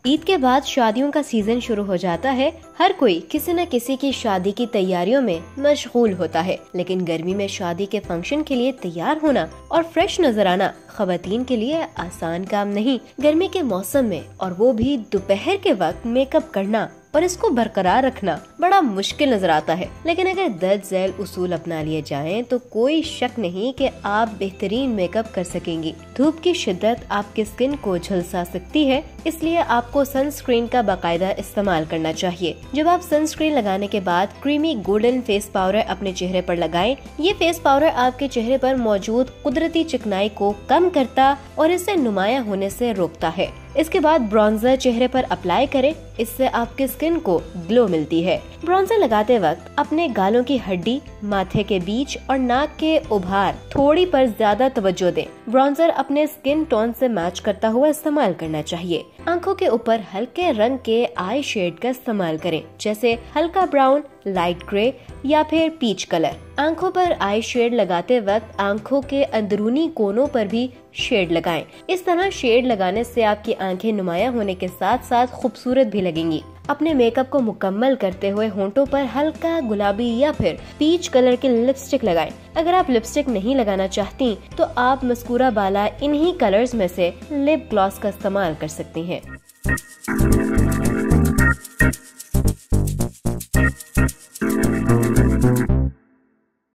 ईद के बाद शादियों का सीजन शुरू हो जाता है। हर कोई किसी न किसी की शादी की तैयारियों में मशगूल होता है, लेकिन गर्मी में शादी के फंक्शन के लिए तैयार होना और फ्रेश नजर आना खवातीन के लिए आसान काम नहीं। गर्मी के मौसम में और वो भी दोपहर के वक्त मेकअप करना और इसको बरकरार रखना बड़ा मुश्किल नजर आता है। लेकिन अगर दर्ज झैल उसूल अपना लिए जाएं तो कोई शक नहीं कि आप बेहतरीन मेकअप कर सकेंगी। धूप की शिद्दत आपकी स्किन को झुलसा सकती है, इसलिए आपको सनस्क्रीन का बाकायदा इस्तेमाल करना चाहिए। जब आप सनस्क्रीन लगाने के बाद क्रीमी गोल्डन फेस पाउडर अपने चेहरे पर लगाएं। ये फेस पाउडर आपके चेहरे पर मौजूद कुदरती चिकनाई को कम करता और इसे नुमाया होने से रोकता है। इसके बाद ब्रॉन्जर चेहरे पर अप्लाई करें, इससे आपकी स्किन को ग्लो मिलती है। ब्रॉन्जर लगाते वक्त अपने गालों की हड्डी, माथे के बीच और नाक के उभार थोड़ी पर ज्यादा तवज्जो दें। ब्रॉन्जर अपने स्किन टोन से मैच करता हुआ इस्तेमाल करना चाहिए। आंखों के ऊपर हल्के रंग के आई शेड का इस्तेमाल करें, जैसे हल्का ब्राउन, लाइट ग्रे या फिर पीच कलर। आंखों पर आई शेड लगाते वक्त आंखों के अंदरूनी कोनों पर भी शेड लगाएं। इस तरह शेड लगाने से आपकी आंखें नुमाया होने के साथ साथ खूबसूरत भी लगेंगी। अपने मेकअप को मुकम्मल करते हुए होंठों पर हल्का गुलाबी या फिर पीच कलर की लिपस्टिक लगाएं। अगर आप लिपस्टिक नहीं लगाना चाहती तो आप मस्कूरा बाला इन्हीं कलर्स में से लिप ग्लॉस का इस्तेमाल कर सकती हैं।